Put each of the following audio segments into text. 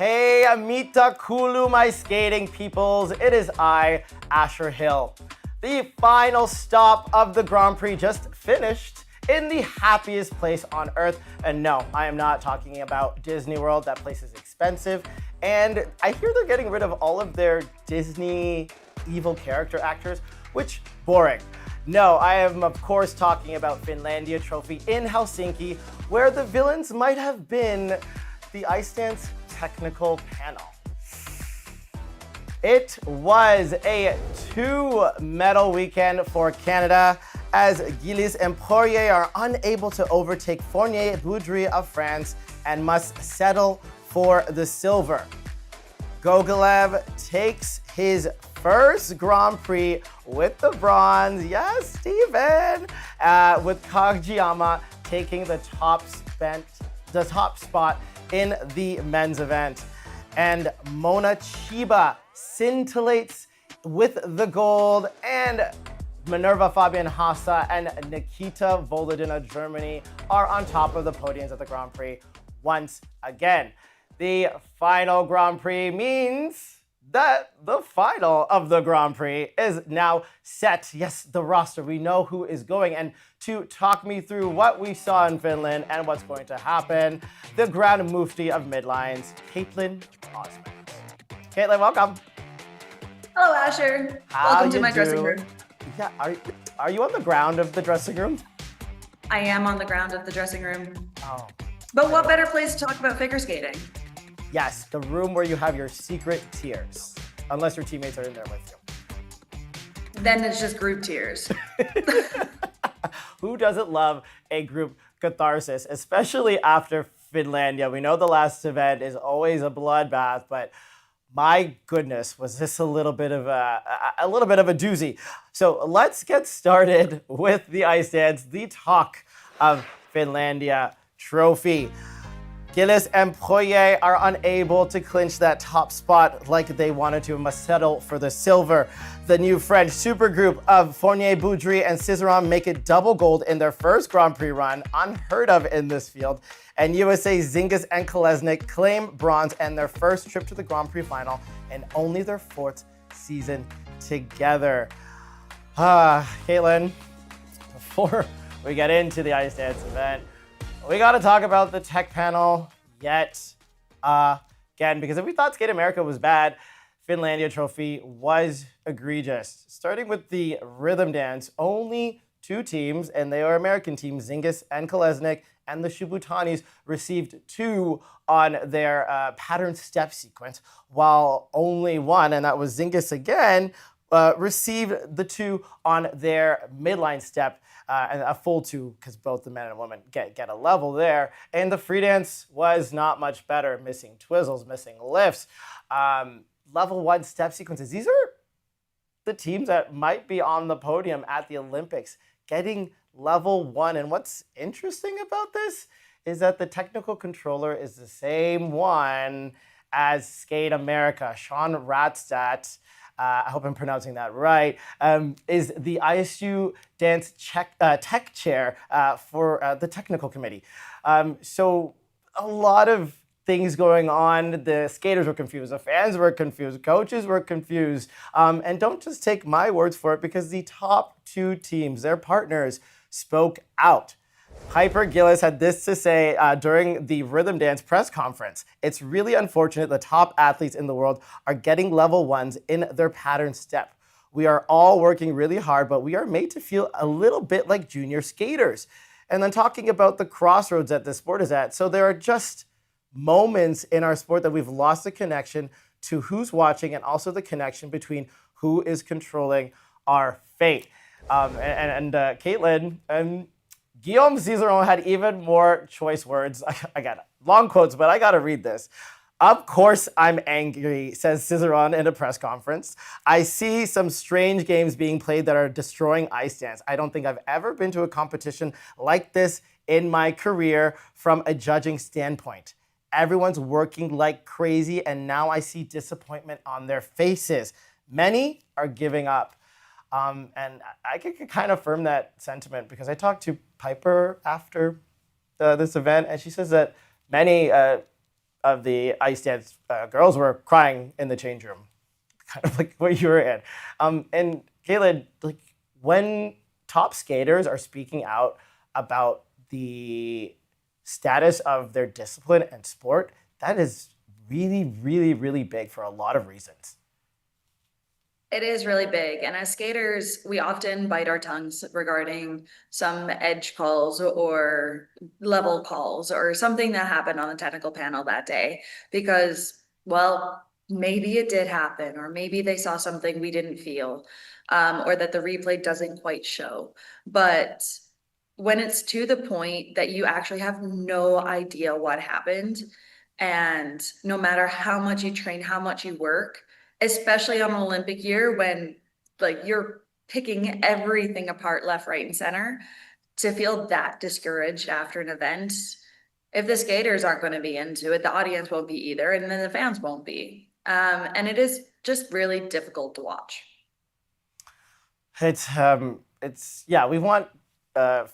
Hey, Amita Kulu, my skating peoples. It is I, Asher Hill. The final stop of the Grand Prix just finished in the happiest place on earth. And no, I am not talking about Disney World. That place is expensive. And I hear they're getting rid of all of their Disney evil character actors, which boring. No, I am of course talking about Finlandia Trophy in Helsinki, where the villains might have been the ice dance technical panel. It was a 2-medal weekend for Canada as Gilles and Poirier are unable to overtake Fournier Boudry of France and must settle for the silver. Gogolev takes his first Grand Prix with the bronze. Yes, Stephen! With Kagiyama taking the top spot in the men's event. And Mona Chiba scintillates with the gold, and Minerva Fabian Hassa and Nikita Volodin of Germany are on top of the podiums at the Grand Prix once again. The final Grand Prix means that the final of the Grand Prix is now set. Yes, the roster, we know who is going. And to talk me through what we saw in Finland and what's going to happen, the Grand Mufti of Midlines, Kaetlyn Osmond. Kaetlyn, welcome. Hello, Asher. Welcome to my dressing room. Yeah, are you on the ground of the dressing room? I am on the ground of the dressing room. Oh. But what better place to talk about figure skating? Yes, the room where you have your secret tears, unless your teammates are in there with you. Then it's just group tears. Who doesn't love a group catharsis, especially after Finlandia? We know the last event is always a bloodbath, but my goodness, was this a little bit of a doozy. So let's get started with the ice dance, the talk of Finlandia Trophy. Gilles and Poirier are unable to clinch that top spot like they wanted to and must settle for the silver. The new French supergroup of Fournier, Boudry, and Cizeron make it double gold in their first Grand Prix run, unheard of in this field. And USA Zingis and Kolesnik claim bronze and their first trip to the Grand Prix Final in only their 4th season together. Kaetlyn, before we get into the ice dance event, we got to talk about the tech panel yet again, because if we thought Skate America was bad, Finlandia Trophy was egregious. Starting with the rhythm dance, only 2 teams, and they are American teams, Zingis and Kolesnik, and the Shibutanis received 2 on their pattern step sequence, while only 1, and that was Zingis again, received the 2 on their midline step. And a full 2, because both the men and women get a level there. And the free dance was not much better, missing twizzles, missing lifts, level 1 step sequences. These are the teams that might be on the podium at the Olympics, getting level 1. And what's interesting about this is that the technical controller is the same one as Skate America, Sean Radstadt. I hope I'm pronouncing that right, is the ISU Dance Tech Chair for the technical committee. So a lot of things going on. The skaters were confused, the fans were confused, coaches were confused. And don't just take my words for it, because the top 2 teams, their partners, spoke out. Piper Gilles had this to say during the rhythm dance press conference. It's really unfortunate the top athletes in the world are getting level 1s in their pattern step. We are all working really hard, but we are made to feel a little bit like junior skaters. And then talking about the crossroads that this sport is at. So there are just moments in our sport that we've lost the connection to who's watching, and also the connection between who is controlling our fate. Kaetlyn, Guillaume Cizeron had even more choice words. I got long quotes, but I got to read this. Of course I'm angry, says Cizeron in a press conference. I see some strange games being played that are destroying ice dance. I don't think I've ever been to a competition like this in my career from a judging standpoint. Everyone's working like crazy, and now I see disappointment on their faces. Many are giving up. And I can kind of affirm that sentiment, because I talked to Piper after this event, and she says that many of the ice dance girls were crying in the change room, kind of like what you were in. And Kaetlyn, like when top skaters are speaking out about the status of their discipline and sport, that is really, really, really big for a lot of reasons. It is really big. And as skaters, we often bite our tongues regarding some edge calls or level calls or something that happened on the technical panel that day because, well, maybe it did happen, or maybe they saw something we didn't feel, or that the replay doesn't quite show. But when it's to the point that you actually have no idea what happened, and no matter how much you train, how much you work, especially on an Olympic year when like you're picking everything apart left, right, and center, to feel that discouraged after an event, if the skaters aren't going to be into it, the audience won't be either, and then the fans won't be. And it is just really difficult to watch. It's yeah, we want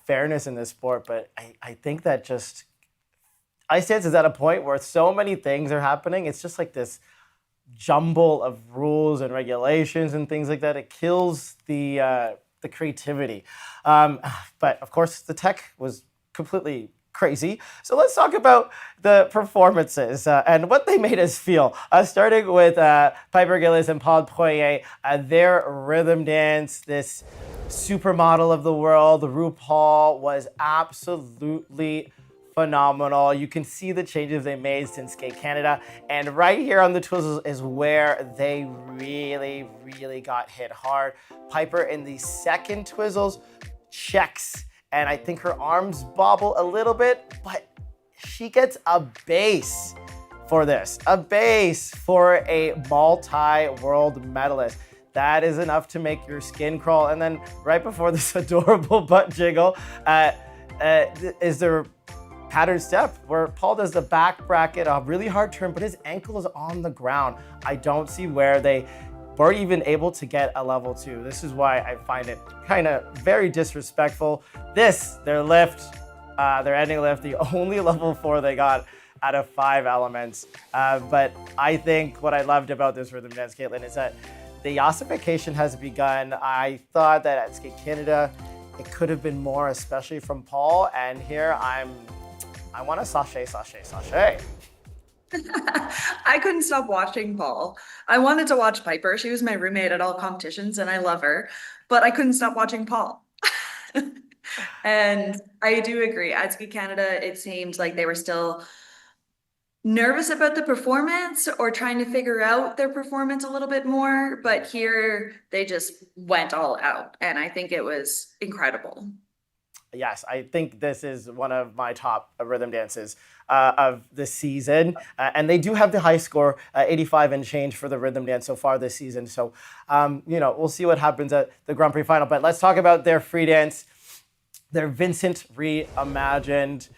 fairness in this sport, but I think that just ice dance is at a point where so many things are happening. It's just like this jumble of rules and regulations and things like that. It kills the creativity. But of course, the tech was completely crazy. So let's talk about the performances and what they made us feel. Starting with Piper Gilles Paul Poirier, their rhythm dance, this supermodel of the world, RuPaul, was absolutely phenomenal. You can see the changes they made since Skate Canada. And right here on the twizzles is where they really, really got hit hard. Piper in the second twizzles checks, and I think her arms bobble a little bit, but she gets a base for this. A base for a multi-world medalist. That is enough to make your skin crawl. And then right before this adorable butt jiggle is the pattern step where Paul does the back bracket, a really hard turn, but his ankle is on the ground. I don't see where they weren't even able to get a level 2. This is why I find it kind of very disrespectful. Their lift, their ending lift, the only level 4 they got out of 5 elements. But I think what I loved about this rhythm dance, Kaetlyn, is that the ossification has begun. I thought that at Skate Canada, it could have been more, especially from Paul. And here I want to sachet. I couldn't stop watching Paul. I wanted to watch Piper. She was my roommate at all competitions and I love her, but I couldn't stop watching Paul. And I do agree. At Ski Canada, it seemed like they were still nervous about the performance or trying to figure out their performance a little bit more. But here they just went all out. And I think it was incredible. Yes, I think this is one of my top rhythm dances of the season. And they do have the high score, 85 and change for the rhythm dance so far this season. So, we'll see what happens at the Grand Prix Final. But let's talk about their free dance, their Vincent reimagined.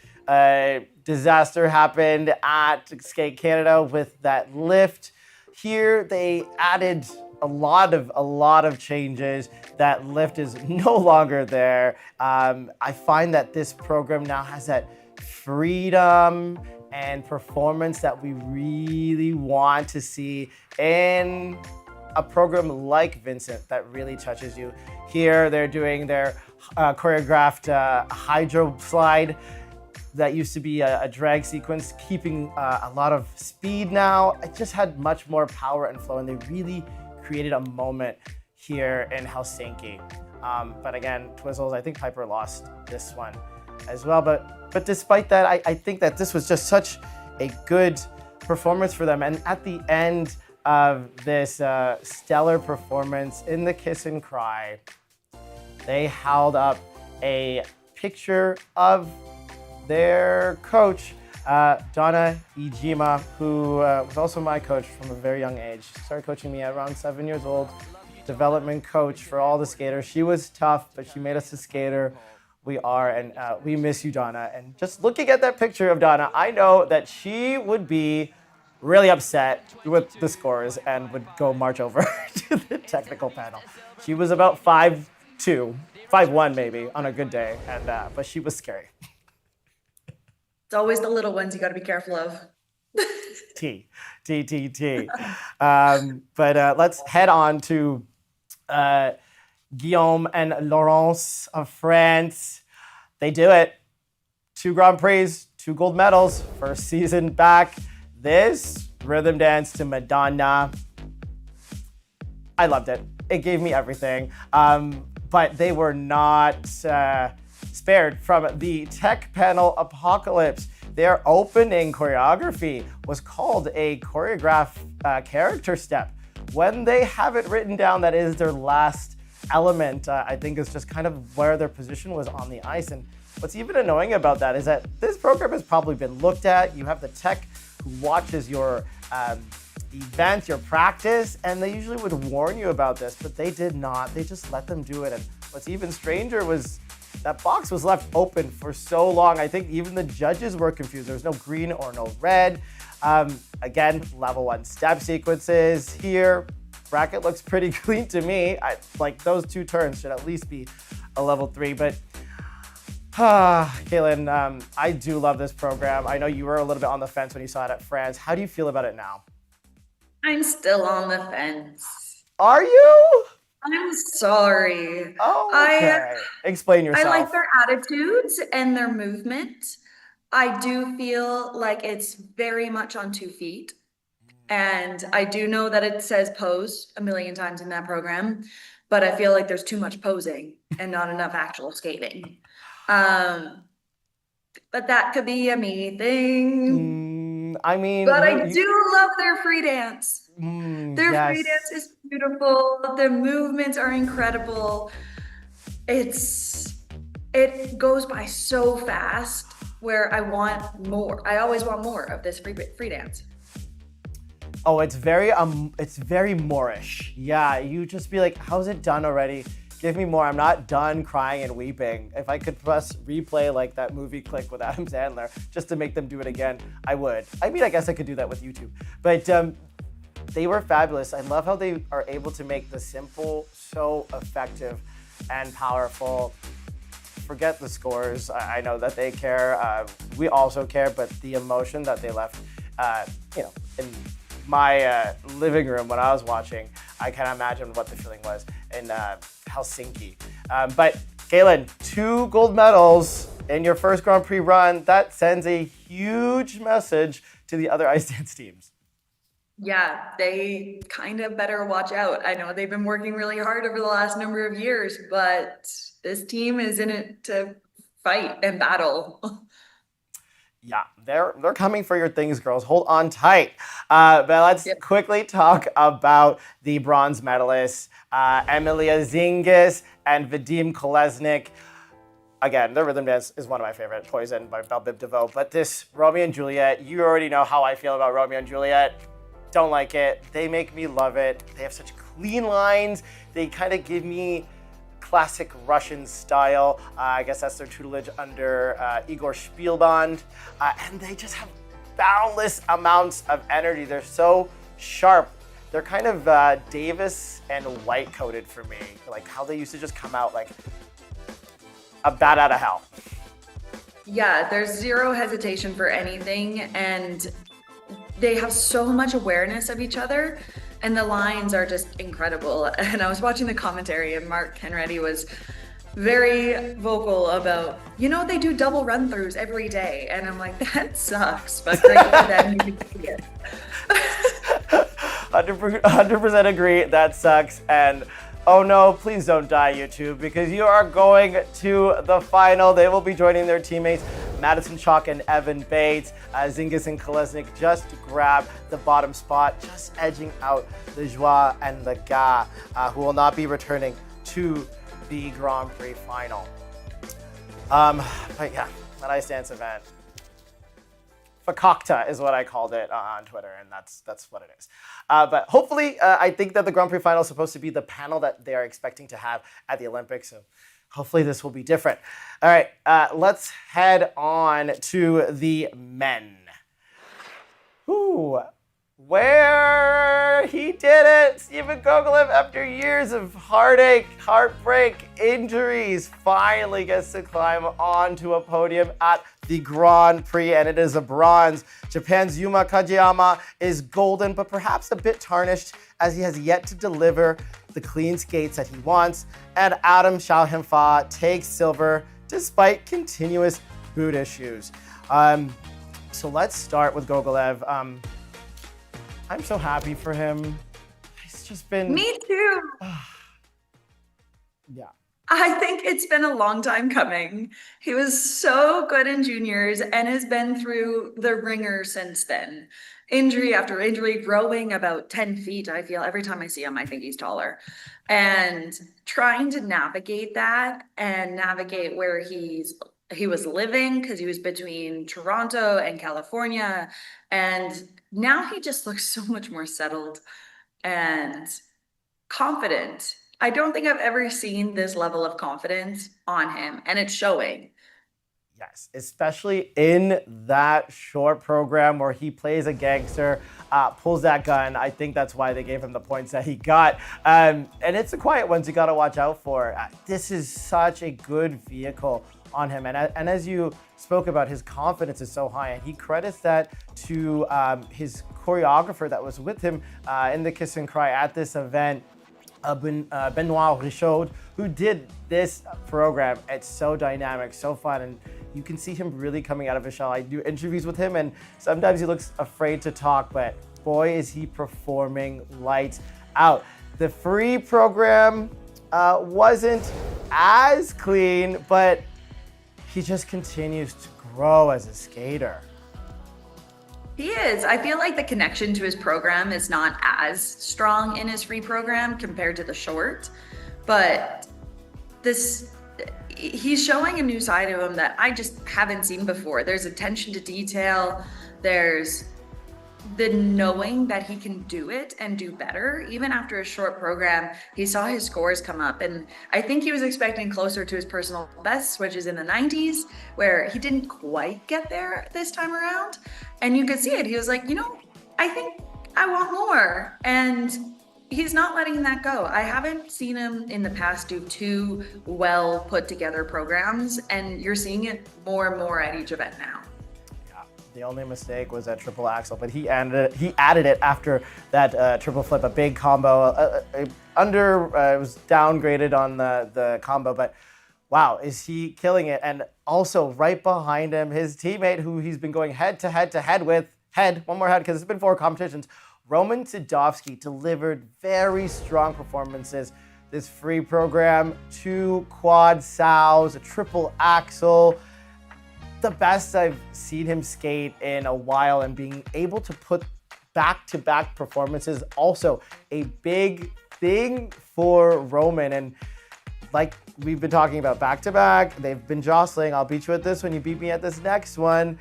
Disaster happened at Skate Canada with that lift. Here they added a lot of changes. That lift is no longer there. I find that this program now has that freedom and performance that we really want to see in a program like Vincent that really touches you. Here they're doing their choreographed hydro slide. That used to be a drag sequence, keeping a lot of speed now. It just had much more power and flow, and they really created a moment here in Helsinki. But again, twizzles, I think Piper lost this one as well. But despite that, I think that this was just such a good performance for them. And at the end of this stellar performance in the Kiss and Cry, they held up a picture of their coach, Donna Ijima, who was also my coach from a very young age. She started coaching me at around 7 years old. Development coach for all the skaters. She was tough, but she made us a skater we are, and we miss you, Donna. And just looking at that picture of Donna, I know that she would be really upset with the scores and would go march over to the technical panel. She was about 5'2", 5'1" maybe on a good day, and but she was scary. It's always the little ones you got to be careful of. T. But let's head on to Guillaume and Laurence of France. They do it. 2 Grand Prix, 2 gold medals, first season back. This rhythm dance to Madonna. I loved it. It gave me everything. But they were not spared from the tech panel apocalypse. Their opening choreography was called a choreographed character step. When they have it written down, that is their last element. I think is just kind of where their position was on the ice. And what's even annoying about that is that this program has probably been looked at. You have the tech who watches your events, your practice, and they usually would warn you about this, but they did not. They just let them do it. And what's even stranger was that box was left open for so long. I think even the judges were confused. There was no green or no red. Again, level 1 step sequences here. Bracket looks pretty clean to me. Like those 2 turns should at least be a level 3, but Kaetlyn, I do love this program. I know you were a little bit on the fence when you saw it at France. How do you feel about it now? I'm still on the fence. Are you? I'm sorry. Oh, okay. Explain yourself. I like their attitudes and their movement. I do feel like it's very much on 2 feet. And I do know that it says pose a million times in that program, but I feel like there's too much posing and not enough actual skating. But that could be a me thing. I mean, but I do love their free dance. Their yes. free dance is beautiful. The movements are incredible. It goes by so fast where I want more. I always want more of this free dance. Oh, it's very Moorish. Yeah, you just be like, how's it done already? Give me more. I'm not done crying and weeping. If I could press replay like that movie Click with Adam Sandler just to make them do it again, I would. I mean, I guess I could do that with YouTube. But they were fabulous. I love how they are able to make the simple so effective and powerful. Forget the scores. I know that they care. We also care, but the emotion that they left, in my living room when I was watching, I can't imagine what the feeling was in Helsinki. But Kaetlyn, 2 gold medals in your first Grand Prix run, that sends a huge message to the other ice dance teams. Yeah, they kind of better watch out. I know they've been working really hard over the last number of years, but this team is in it to fight and battle. Yeah, they're coming for your things, girls. Hold on tight. But let's quickly talk about the bronze medalists, Emilia Zingis and Vadim Kolesnik. Again, the rhythm dance is one of my favorite, Poison by Belle Biv DeVoe. But this Romeo and Juliet, you already know how I feel about Romeo and Juliet. Don't like it. They make me love it. They have such clean lines. They kind of give me classic Russian style. I guess that's their tutelage under Igor Spielband. And they just have boundless amounts of energy. They're so sharp. They're kind of Davis and white coated for me. Like how they used to just come out like a bat out of hell. Yeah, there's zero hesitation for anything. And they have so much awareness of each other. And the lines are just incredible. And I was watching the commentary and Mark Henretti was very vocal about, they do double run-throughs every day. And I'm like, that sucks, but great for them, you can see it. 100% agree, that sucks. And oh no, please don't die, YouTube, because you are going to the final. They will be joining their teammates, Madison Chalk and Evan Bates. Zingis and Kolesnik just grab the bottom spot, just edging out the Joie and the Ga, who will not be returning to the Grand Prix Final. But yeah, that ice dance event. Fakakta is what I called it on Twitter, and that's what it is. But hopefully, I think that the Grand Prix Final is supposed to be the panel that they're expecting to have at the Olympics, so hopefully this will be different. All right, let's head on to the men. Ooh, where he did it. Stephen Gogolev, after years of heartache, heartbreak, injuries, finally gets to climb onto a podium at the Grand Prix, and it is a bronze. Japan's Yuma Kajiyama is golden, but perhaps a bit tarnished, as he has yet to deliver the clean skates that he wants. And Adam Xiaohemfa takes silver despite continuous boot issues. So let's start with Gogolev. I'm so happy for him. He's just been... Me too. Yeah. I think it's been a long time coming. He was so good in juniors and has been through the ringer since then. Injury after injury, growing about 10 feet, I feel. Every time I see him, I think he's taller. And trying to navigate that and navigate where he was living, because he was between Toronto and California. And now he just looks so much more settled and confident. I don't think I've ever seen this level of confidence on him, and it's showing. Yes, especially in that short program where he plays a gangster, pulls that gun. I think that's why they gave him the points that he got. And it's the quiet ones you got to watch out for. This is such a good vehicle on him. And as you spoke about, his confidence is so high, and he credits that to his choreographer that was with him in the Kiss and Cry at this event, Benoit Richaud, who did this program. It's so dynamic, so fun, and you can see him really coming out of his shell. I do interviews with him, and sometimes he looks afraid to talk, but boy, is he performing lights out. The free program wasn't as clean, but he just continues to grow as a skater. He is. I feel like the connection to his program is not as strong in his free program compared to the short, but he's showing a new side of him that I just haven't seen before. There's attention to detail. There's the knowing that he can do it and do better. Even after a short program, he saw his scores come up, and I think he was expecting closer to his personal best, which is in the 90s, where he didn't quite get there this time around. And you could see it. He was like, I think I want more. And he's not letting that go. I haven't seen him in the past do two well put together programs, and you're seeing it more and more at each event now. The only mistake was that triple axel, but he added it after that triple flip, a big combo. It was downgraded on the combo, but wow, is he killing it? And also right behind him, his teammate, who he's been going head to head with, one more head because it's been 4 competitions, Roman Sadovsky, delivered very strong performances this free program. 2 quad sows, a triple axel. The best I've seen him skate in a while, and being able to put back-to-back performances, also a big thing for Roman. And like we've been talking about back-to-back, they've been jostling. I'll beat you at this one, you beat me at this next one.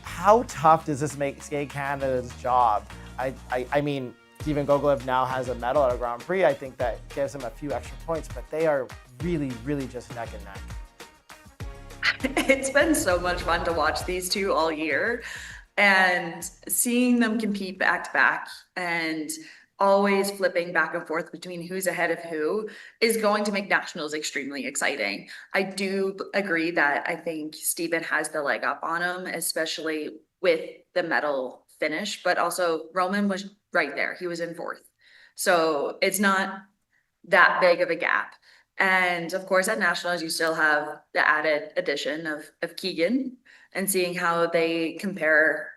How tough does this make Skate Canada's job? I mean, Stephen Gogolev now has a medal at a Grand Prix. I think that gives him a few extra points, but they are really, really just neck and neck. It's been so much fun to watch these two all year, and seeing them compete back to back and always flipping back and forth between who's ahead of who is going to make nationals extremely exciting. I do agree that I think Stephen has the leg up on him, especially with the medal finish, but also Roman was right there. He was in 4th. So it's not that big of a gap. And of course, at nationals, you still have the added addition of Keegan, and seeing how they compare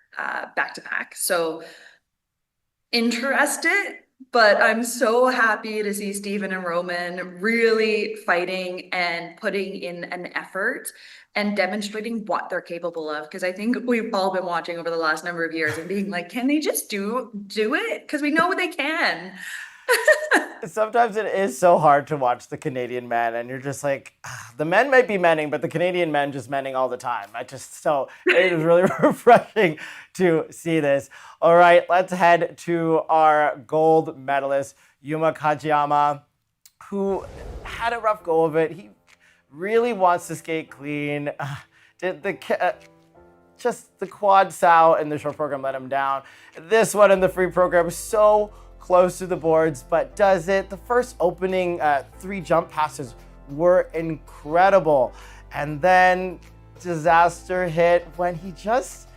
back to back. So interested, but I'm so happy to see Stephen and Roman really fighting and putting in an effort and demonstrating what they're capable of. Because I think we've all been watching over the last number of years and being like, can they just do it? Because we know they can. Sometimes it is so hard to watch the Canadian men, and you're just like, the men might be menning, but the Canadian men just menning all the time. It is really refreshing to see this. All right, let's head to our gold medalist, Yuma Kajiyama, who had a rough go of it. He really wants to skate clean. just the quad sow in the short program let him down. This one in the free program, so close to the boards, but does it. The first opening 3 jump passes were incredible. And then disaster hit when he just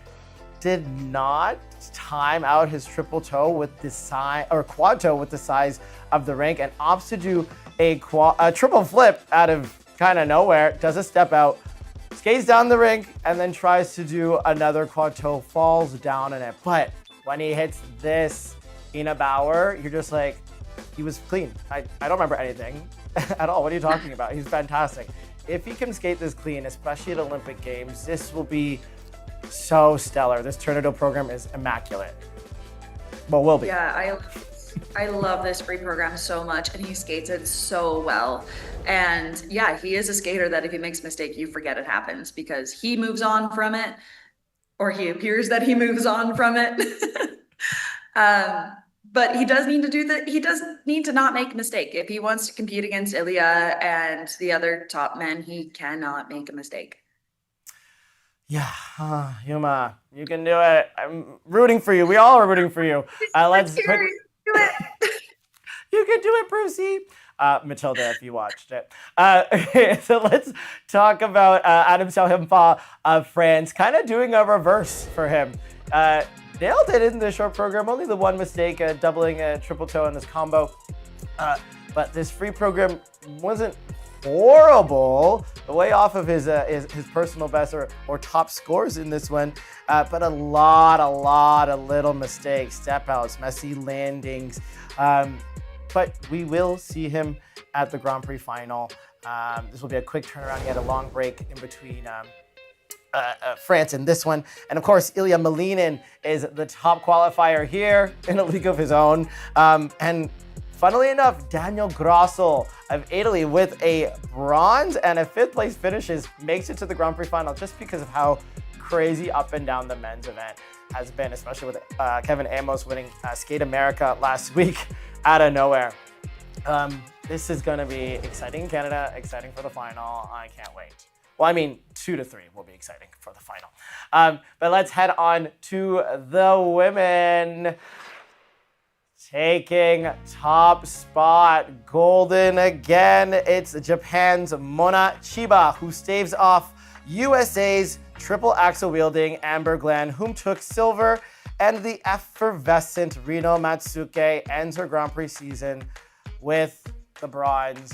did not time out his triple toe with the size, or quad toe with the size of the rink, and opts to do a triple flip out of kind of nowhere, does a step out, skates down the rink, and then tries to do another quad toe, falls down in it. But when he hits this Ina Bauer, you're just like, he was clean. I don't remember anything at all. What are you talking about? He's fantastic. If he can skate this clean, especially at Olympic Games, this will be so stellar. This Tornado program is immaculate. Well, will be. Yeah, I love this free program so much, and he skates it so well. And yeah, he is a skater that if he makes a mistake, you forget it happens, because he moves on from it, or he appears that he moves on from it. But he does need to do that. He does need to not make a mistake. If he wants to compete against Ilya and the other top men, he cannot make a mistake. Yeah, Yuma, you can do it. I'm rooting for you. We all are rooting for you. Let's put... Do it. You can do it, Brucey. Matilda, if you watched it. So let's talk about Adam Salhimpa of France, kind of doing a reverse for him. Nailed it in the short program, only the one mistake, doubling a triple toe in this combo. But this free program wasn't horrible, way off of his personal best or top scores in this one, but a lot of little mistakes, step outs, messy landings. But we will see him at the Grand Prix Final. This will be a quick turnaround. He had a long break in between France in this one. And of course, Ilya Malinin is the top qualifier here in a league of his own. And funnily enough, Daniel Grossel of Italy with a bronze and a 5th place finishes makes it to the Grand Prix Final just because of how crazy up and down the men's event has been, especially with Kevin Amos winning Skate America last week out of nowhere. This is going to be exciting in Canada, exciting for the final. I can't wait. Well, I mean, 2 to 3 will be exciting for the final. But let's head on to the women. Taking top spot, golden again. It's Japan's Mona Chiba, who staves off USA's triple axel wielding Amber Glenn, whom took silver, and the effervescent Rino Matsuke ends her Grand Prix season with the bronze.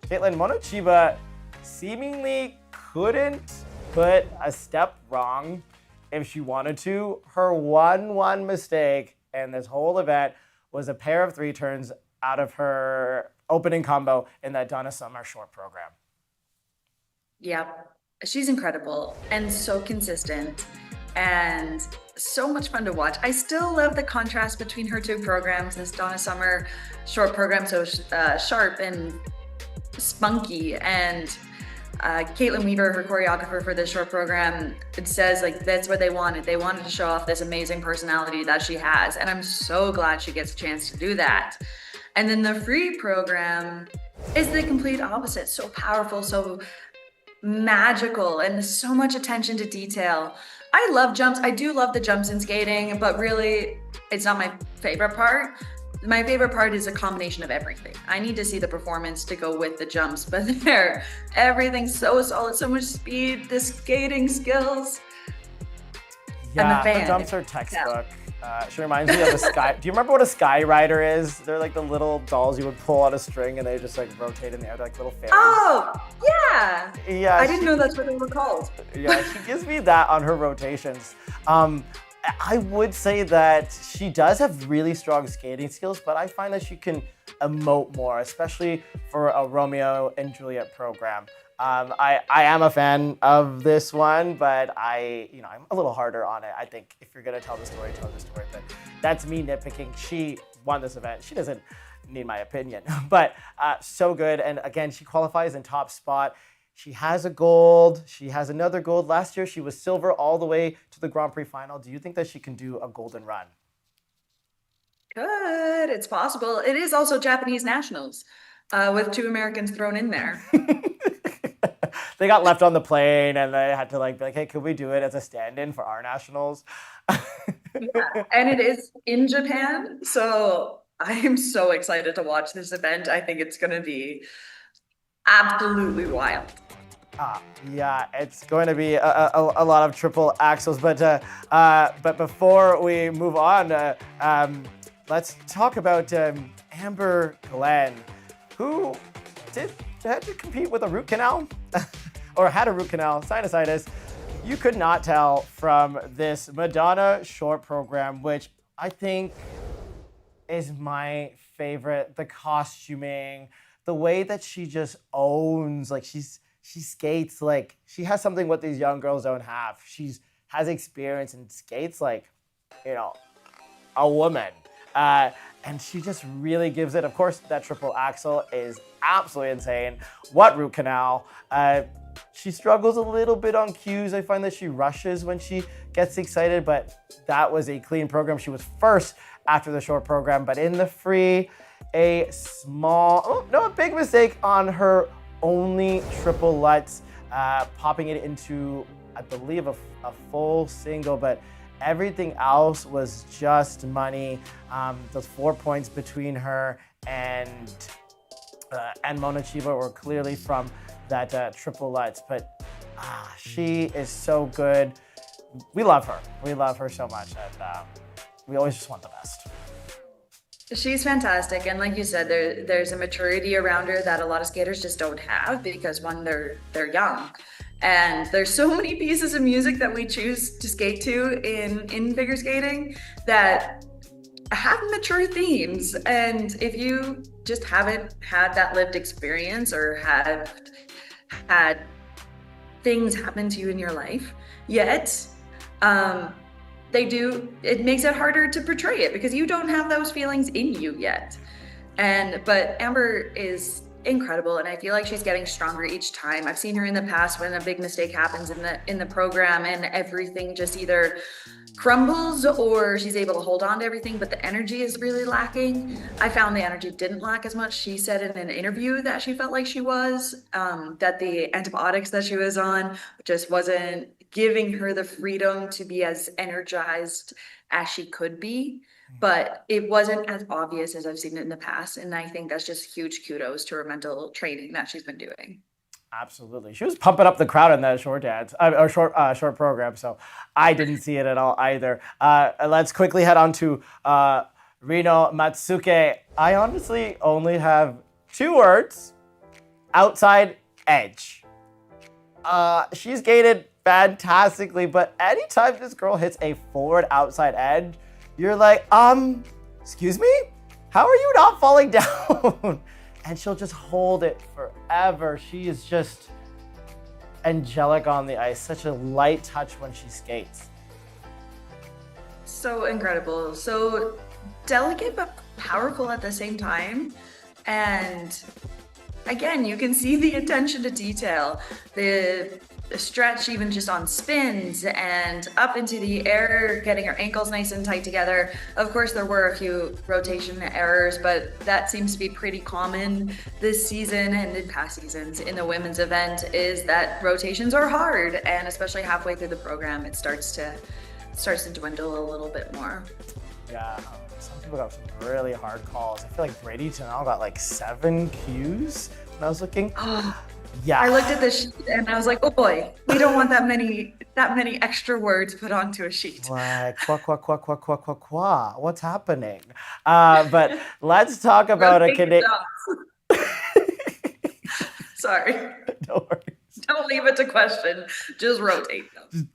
Caitlin, Mona Chiba seemingly couldn't put a step wrong if she wanted to. Her one mistake in this whole event was a pair of 3 turns out of her opening combo in that Donna Summer short program. Yeah, she's incredible and so consistent and so much fun to watch. I still love the contrast between her 2 programs. This Donna Summer short program, so sharp and spunky, and Caitlin Weaver, her choreographer for this short program, it says like that's what they wanted. They wanted to show off this amazing personality that she has, and I'm so glad she gets a chance to do that. And then the free program is the complete opposite. So powerful, so magical, and so much attention to detail. I love jumps. I do love the jumps in skating, but really it's not my favorite part. My favorite part is a combination of everything. I need to see the performance to go with the jumps, but everything's so solid, so much speed, the skating skills. Yeah, the jumps are textbook. She reminds me of a sky. Do you remember what a sky rider is? They're like the little dolls you would pull on a string and they just like rotate in the air. They're like little fairies. Oh, yeah. Yeah. I didn't know that's what they were called. Yeah, she gives me that on her rotations. I would say that she does have really strong skating skills, but I find that she can emote more, especially for a Romeo and Juliet program. I am a fan of this one, but I'm a little harder on it. I think if you're gonna tell the story, tell the story. But that's me nitpicking. She won this event. She doesn't need my opinion, but so good. And again, she qualifies in top spot. She has a gold. She has another gold. Last year, she was silver all the way to the Grand Prix Final. Do you think that she can do a golden run? Good. It's possible. It is also Japanese nationals with 2 Americans thrown in there. they got left on the plane and they had to like be like, hey, could we do it as a stand-in for our nationals? Yeah, and it is in Japan, so I am so excited to watch this event. I think it's going to be absolutely wild. Yeah, it's going to be a lot of triple axles. But before we move on, let's talk about Amber Glenn, who had to compete with a root canal, or had a root canal, sinusitis. You could not tell from this Madonna short program, which I think is my favorite. The costuming, the way that she just owns, like she skates like she has something what these young girls don't have. Has experience and skates like, a woman. And she just really gives it. Of course, that triple axel is absolutely insane. What root canal? She struggles a little bit on cues. I find that she rushes when she gets excited, but that was a clean program. She was first after the short program, but in the free, a big mistake on her only triple Lutz, popping it into, I believe, a full single, but everything else was just money. Those 4 points between her and Mona Chiba were clearly from that triple Lutz, but she is so good. We love her. We love her so much, and we always just want the best. She's fantastic, and like you said, there's a maturity around her that a lot of skaters just don't have because one, they're young, and there's so many pieces of music that we choose to skate to in figure skating that have mature themes. And if you just haven't had that lived experience or have had things happen to you in your life yet, it makes it harder to portray it because you don't have those feelings in you yet. But Amber is incredible, and I feel like she's getting stronger each time. I've seen her in the past when a big mistake happens in the program and everything just either crumbles or she's able to hold on to everything, but the energy is really lacking. I found the energy didn't lack as much. She said in an interview that she felt like she was, that the antibiotics that she was on just wasn't giving her the freedom to be as energized as she could be, but it wasn't as obvious as I've seen it in the past. And I think that's just huge kudos to her mental training that she's been doing. Absolutely. She was pumping up the crowd in that short program, so I didn't see it at all either. Let's quickly head on to Rino Matsuke. I honestly only have 2 words: outside edge. She's gated fantastically, but anytime this girl hits a forward outside edge, you're like, excuse me? How are you not falling down? And she'll just hold it forever. She is just angelic on the ice. Such a light touch when she skates. So incredible. So delicate but powerful at the same time. And again, you can see the attention to detail. The stretch even just on spins and up into the air, getting her ankles nice and tight together. Of course, there were a few rotation errors, but that seems to be pretty common this season and in past seasons in the women's event, is that rotations are hard, and especially halfway through the program, it starts to dwindle a little bit more. Yeah, some people got some really hard calls. I feel like Brady Janelle got like 7 Qs when I was looking. Yeah. I looked at the sheet and I was like, oh boy, we don't want that many extra words put onto a sheet. Like, qua. What's happening? But let's talk about a Canadian. Sorry. No worries. Don't leave it to question. Just rotate them.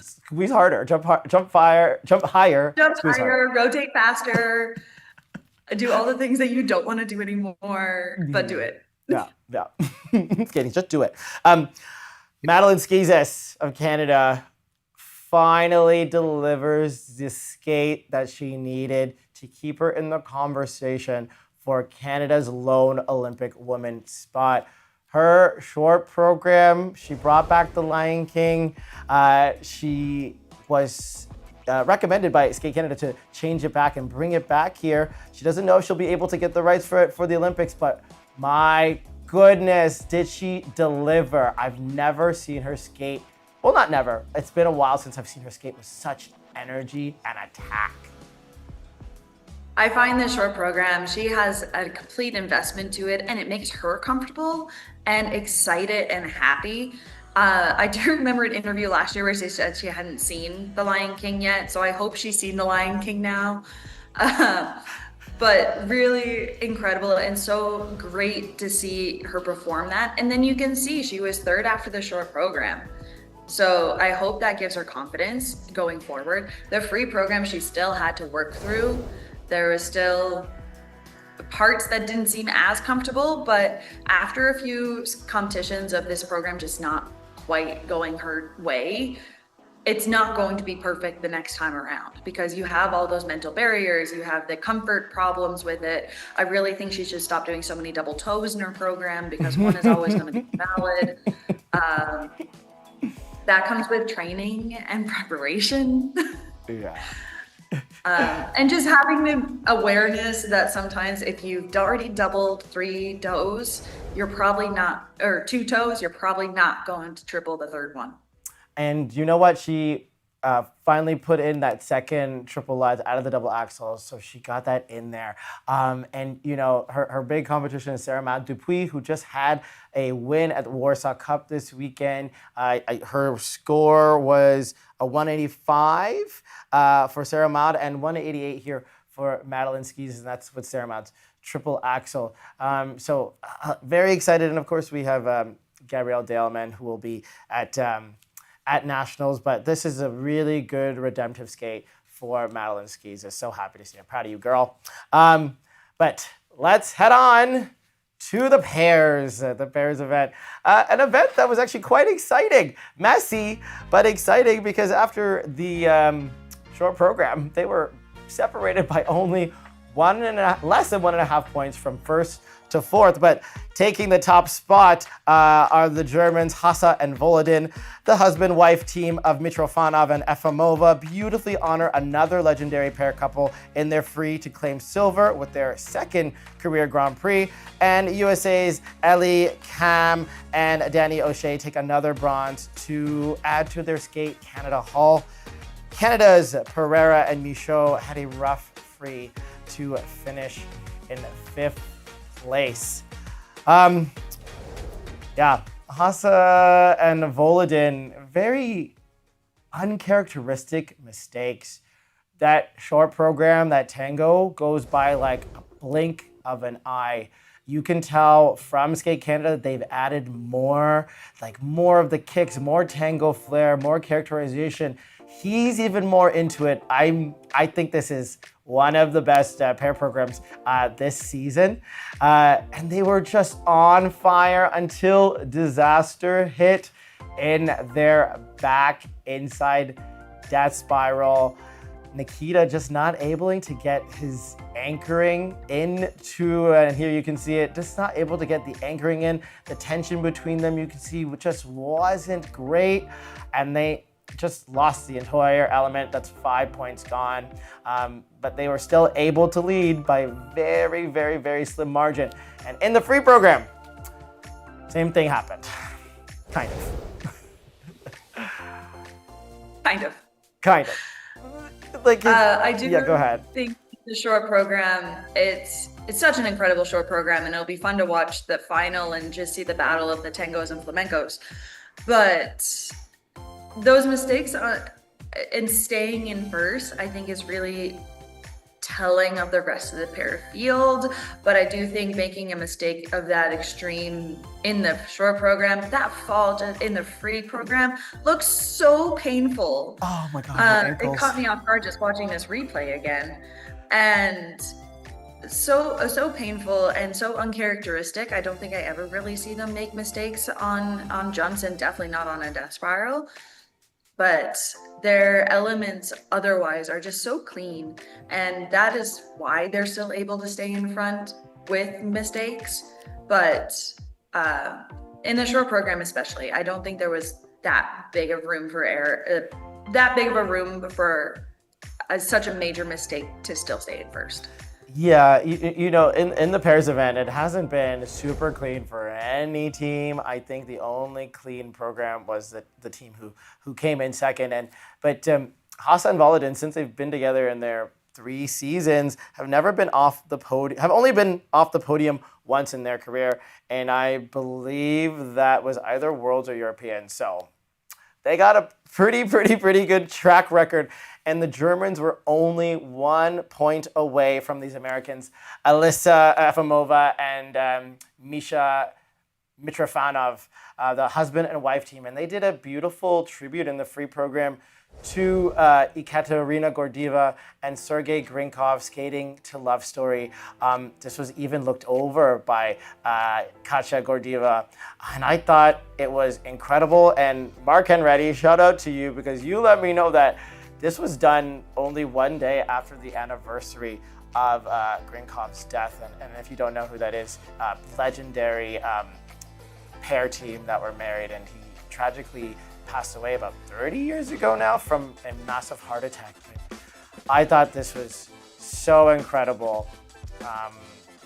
Squeeze harder. Jump higher. Jump higher, Harder. rotate faster. Do all the things that you don't want to do anymore, but do it. Yeah. Kidding, just do it. Madeline Skizis of Canada finally delivers the skate that she needed to keep her in the conversation for Canada's lone Olympic woman spot. Her short program, she brought back the Lion King. She was recommended by Skate Canada to change it back and bring it back here. She doesn't know if she'll be able to get the rights for it for the Olympics, but my goodness, did she deliver. I've never seen her skate. Well, not never. It's been a while since I've seen her skate with such energy and attack. I find this short program, she has a complete investment to it, and it makes her comfortable and excited and happy. I do remember an interview last year where she said she hadn't seen The Lion King yet, so I hope she's seen The Lion King now. But really incredible and so great to see her perform that. And then you can see she was third after the short program. So I hope that gives her confidence going forward. The free program she still had to work through. There was still parts that didn't seem as comfortable, but after a few competitions of this program just not quite going her way, it's not going to be perfect the next time around because you have all those mental barriers, you have the comfort problems with it. I really think she should stop doing so many double toes in her program because one is always going to be valid. That comes with training and preparation. Yeah. And just having the awareness that sometimes if you've already doubled 3 toes, you're probably not, or 2 toes, you're probably not going to triple the third one. And you know what? She finally put in that second triple lutz out of the double axel, so she got that in there. And you know, her big competition is Sarah Dupuis, who just had a win at the Warsaw Cup this weekend. Her score was a 185 for Sarah Maud and 188 here for Madeline Skis, and that's with Sarah Maud's triple axel. So very excited, and of course we have Gabrielle Daleman, who will be at Nationals, but this is a really good redemptive skate for Madeline Skis. I'm so happy to see her. Proud of you, girl. But let's head on to the pairs event. An event that was actually quite exciting. Messy, but exciting because after the short program, they were separated by only less than 1.5 points from first to fourth, but taking the top spot are the Germans Hassa and Volodin, the husband-wife team of Mitrofanov and Efimova, beautifully honor another legendary pair couple in their free to claim silver with their second career Grand Prix, and USA's Ellie Cam and Danny O'Shea take another bronze to add to their skate Canada Hall. Canada's Pereira and Michaud had a rough free to finish in 5th place. Yeah, Hassa and Volodin, very uncharacteristic mistakes. That short program, that tango, goes by like a blink of an eye. You can tell from Skate Canada that they've added more of the kicks, more tango flair, more characterization. He's even more into it. I think this is one of the best pair programs this season. And they were just on fire until disaster hit in their back inside death spiral. Nikita just not able to get his anchoring into, and here you can see it, just not able to get the anchoring in. The tension between them, you can see, just wasn't great. And they just lost the entire element. That's 5 points gone. But they were still able to lead by a very, very, very slim margin. And in the free program, same thing happened. Kind of. Kind of. Like, I do go ahead. think the short program, it's such an incredible short program, and it'll be fun to watch the final and just see the battle of the tangos and flamencos. But those mistakes in staying in first, I think is really telling of the rest of the pair field. But I do think making a mistake of that extreme in the short program, that fall in the free program looks so painful. Oh my God, it caught me off guard just watching this replay again. And so painful and so uncharacteristic. I don't think I ever really see them make mistakes on jumps, and definitely not on a death spiral. But their elements otherwise are just so clean, and that is why they're still able to stay in front with mistakes. But in the short program especially, I don't think there was that big of room for error, that big of a room for such a major mistake to still stay in first. Yeah, in the pairs event, it hasn't been super clean for any team. I think the only clean program was the team who came in second. But Hassa and Voladin, since they've been together in their 3 seasons, have never been off the podium. Have only been off the podium once in their career, and I believe that was either Worlds or European. So they got a pretty good track record, and the Germans were only 1 point away from these Americans, Alyssa Efimova and Misha Mitrofanov, the husband and wife team, and they did a beautiful tribute in the free program to Ekaterina Gordieva and Sergei Grinkov skating to Love Story. This was even looked over by Katya Gordieva, and I thought it was incredible. And Mark Henretti, shout out to you, because you let me know that this was done only one day after the anniversary of Grinkov's death. And if you don't know who that is, legendary pair team that were married, and he tragically passed away about 30 years ago now from a massive heart attack. But I thought this was so incredible.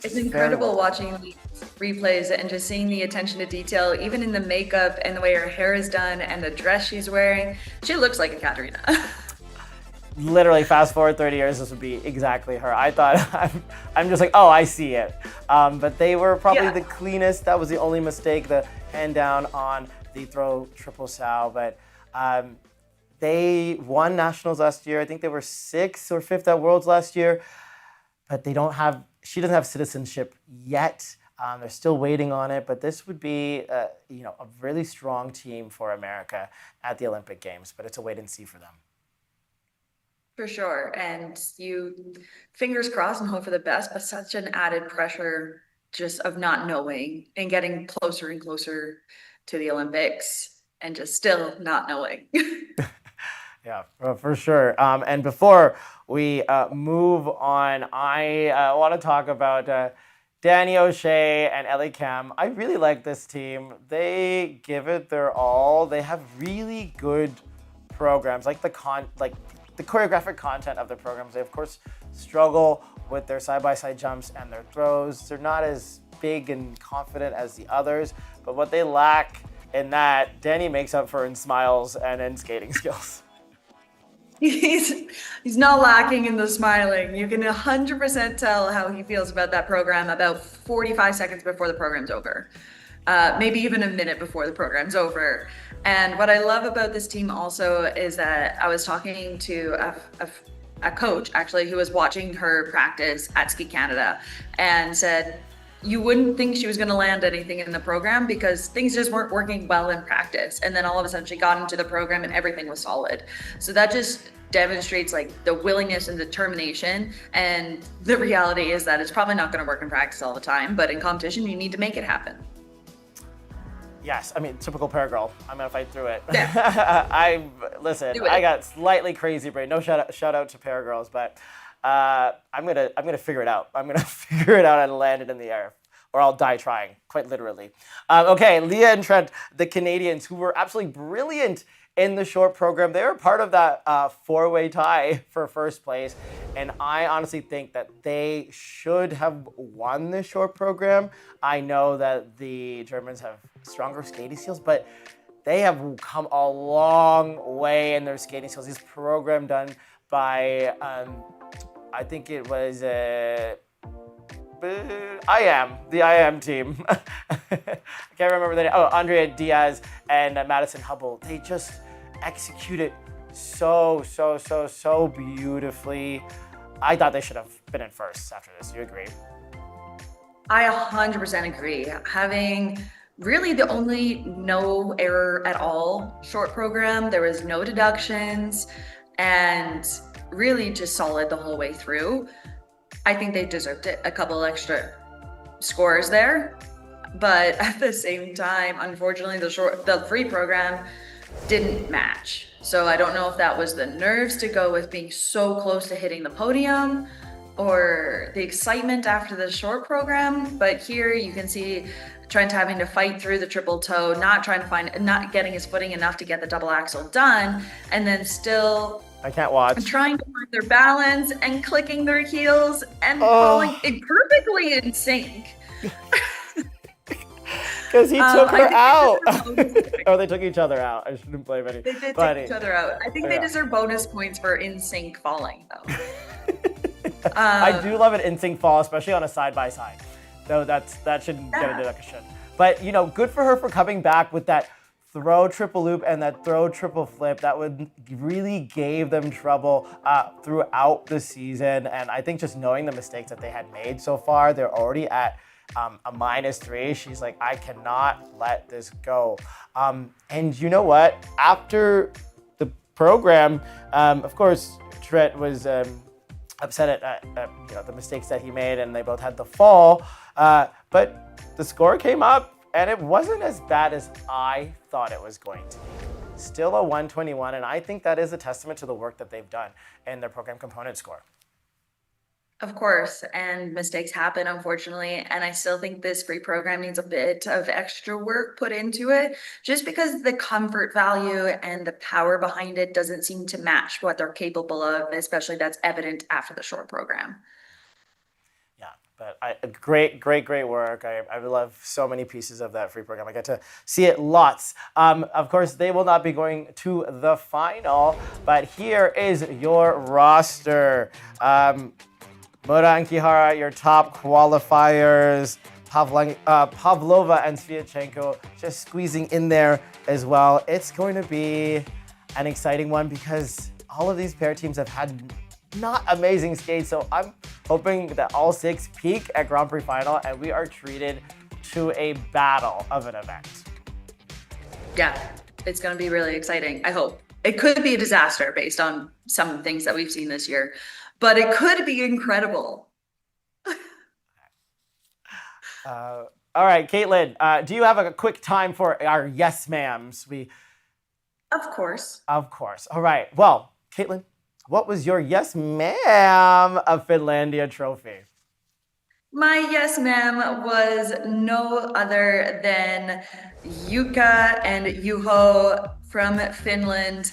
It's incredible watching these replays and just seeing the attention to detail, even in the makeup and the way her hair is done and the dress she's wearing. She looks like a Katerina. Literally, fast forward 30 years, this would be exactly her. I thought, I'm just like, oh, I see it. But they were probably the cleanest. That was the only mistake, the hand down on the throw triple sow. But they won nationals last year. I think they were 6th or 5th at Worlds last year. But she doesn't have citizenship yet. They're still waiting on it. But this would be a really strong team for America at the Olympic Games. But it's a wait and see for them. For sure. And you fingers crossed and hope for the best, but such an added pressure just of not knowing and getting closer and closer to the Olympics and just still not knowing. Yeah, for sure. And before we move on, I want to talk about Danny O'Shea and Ellie Kam. I really like this team. They give it their all. They have really good programs, like the choreographic content of the programs. They of course struggle with their side-by-side jumps and their throws. They're not as big and confident as the others, but what they lack in that, Danny makes up for in smiles and in skating skills. He's not lacking in the smiling. You can 100% tell how he feels about that program about 45 seconds before the program's over. Maybe even a minute before the program's over. And what I love about this team also is that I was talking to a coach actually who was watching her practice at Ski Canada and said, you wouldn't think she was going to land anything in the program because things just weren't working well in practice. And then all of a sudden she got into the program and everything was solid. So that just demonstrates like the willingness and determination. And the reality is that it's probably not going to work in practice all the time, but in competition, you need to make it happen. Yes, I mean, typical pair girl. I'm gonna fight through it. Yeah. I got slightly crazy brain. No shout out to pair girls, but I'm gonna figure it out. I'm gonna figure it out and land it in the air, or I'll die trying, quite literally. Okay, Leah and Trent, the Canadians, who were absolutely brilliant in the short program. They were part of that four-way tie for first place, and I honestly think that they should have won the short program. I know that the Germans have stronger skating skills, but they have come a long way in their skating skills. This program done by, I think it was the IM team. I can't remember the name. Oh, Andrea Diaz and Madison Hubble. They just execute it so beautifully. I thought they should have been in first after this. You agree? I 100% agree. Having really the only no error at all short program, there was no deductions, and really just solid the whole way through. I think they deserved it. A couple extra scores there, but at the same time, unfortunately, the free program didn't match. So I don't know if that was the nerves to go with being so close to hitting the podium or the excitement after the short program. But here you can see Trent having to fight through the triple toe, not getting his footing enough to get the double axel done, and then still I can't watch. trying to find their balance and clicking their heels and Oh. falling perfectly in sync. Because he took I her think out. they deserve Or they took each other out. I shouldn't blame any. They did Buddy. take each other out. I think they Yeah. deserve bonus points for in sync falling, though. I do love an in-sync fall, especially on a side-by-side. So that shouldn't get a deduction. But, you know, good for her for coming back with that throw triple loop and that throw triple flip. That would really gave them trouble throughout the season. And I think just knowing the mistakes that they had made so far, they're already at a -3. She's like, I cannot let this go. And you know what? After the program, of course, Trent was upset at you know, the mistakes that he made, and they both had the fall. But the score came up, and it wasn't as bad as I thought it was going to be. Still a 121, and I think that is a testament to the work that they've done in their program component score. Of course, and mistakes happen, unfortunately. And I still think this free program needs a bit of extra work put into it, just because the comfort value and the power behind it doesn't seem to match what they're capable of, especially that's evident after the short program. Yeah, but great work. I love so many pieces of that free program. I get to see it lots. Of course, they will not be going to the final, but here is your roster. Mura and Kihara, your top qualifiers. Pavlova and Sviatchenko just squeezing in there as well. It's going to be an exciting one because all of these pair teams have had not amazing skates. So I'm hoping that all 6 peak at Grand Prix Final and we are treated to a battle of an event. Yeah, it's going to be really exciting, I hope. It could be a disaster based on some things that we've seen this year, but it could be incredible. All right, Kaetlyn, do you have a quick time for our yes ma'ams? Of course. Of course. All right. Well, Kaetlyn, what was your yes ma'am of Finlandia Trophy? My yes ma'am was no other than Jukka and Juho from Finland.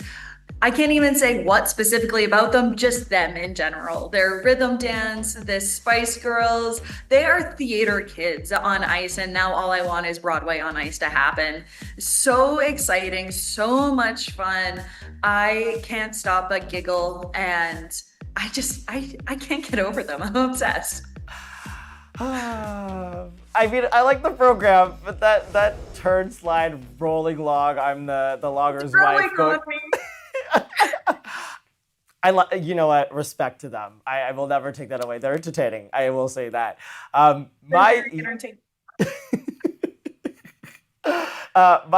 I can't even say what specifically about them, just them in general. Their rhythm dance, the Spice Girls, they are theater kids on ice, and now all I want is Broadway on ice to happen. So exciting, so much fun. I can't stop but giggle, and I can't get over them. I'm obsessed. I mean, I like the program, but that turn slide rolling log, I'm the logger's wife. You know what? Respect to them. I will never take that away. They're entertaining. I will say that. My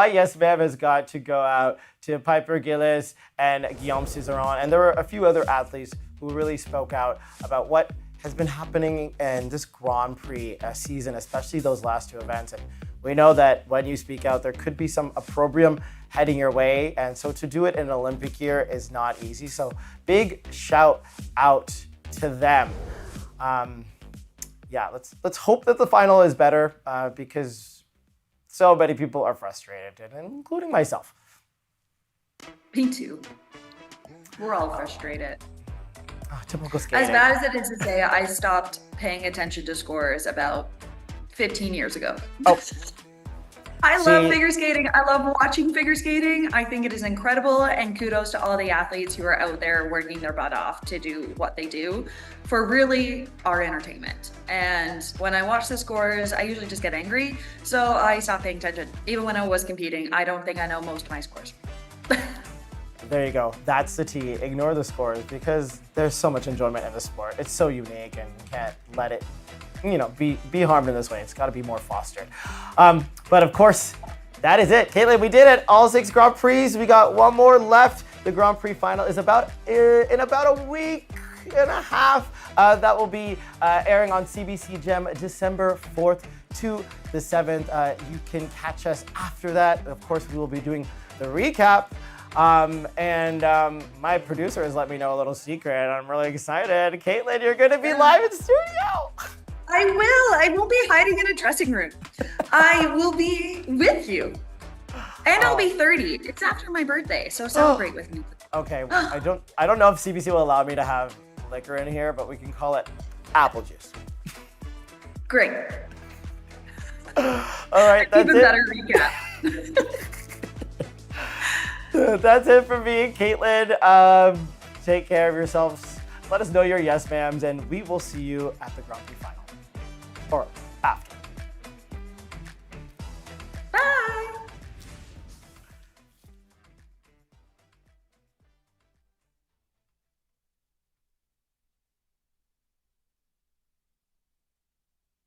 yes ma'am has got to go out to Piper Gilles and Guillaume Cizeron, and there were a few other athletes who really spoke out about what has been happening in this Grand Prix season, especially those last 2 events. And we know that when you speak out, there could be some opprobrium heading your way. And so to do it in an Olympic year is not easy. So big shout out to them. Yeah, let's hope that the final is better because so many people are frustrated, including myself. Me too. We're all frustrated. Oh, typical skating. As bad as it is to say, I stopped paying attention to scores about 15 years ago. Oh. I love figure skating. I love watching figure skating. I think it is incredible, and kudos to all the athletes who are out there working their butt off to do what they do for really our entertainment. And when I watch the scores, I usually just get angry, so I stopped paying attention. Even when I was competing, I don't think I know most of my scores. There you go. That's the tea. Ignore the scores because there's so much enjoyment in the sport. It's so unique and you can't let it, you know, be harmed in this way. It's got to be more fostered. But of course, that is it. Kaetlyn, we did it. All 6 Grand Prix. We got one more left. The Grand Prix Final is in about a week and a half. That will be airing on CBC Gem December 4th to the 7th. You can catch us after that. Of course, we will be doing the recap. My producer has let me know a little secret. I'm really excited. Kaetlyn, you're going to be live in studio. I will. I won't be hiding in a dressing room. I will be with you. And I'll be 30. It's after my birthday, so celebrate with me. Okay, I don't know if CBC will allow me to have liquor in here, but we can call it apple juice. Great. All right, that's Even it. better recap. That's it for me, Caitlin. Take care of yourselves. Let us know your yes ma'ams, and we will see you at the Grand Prix Final or after.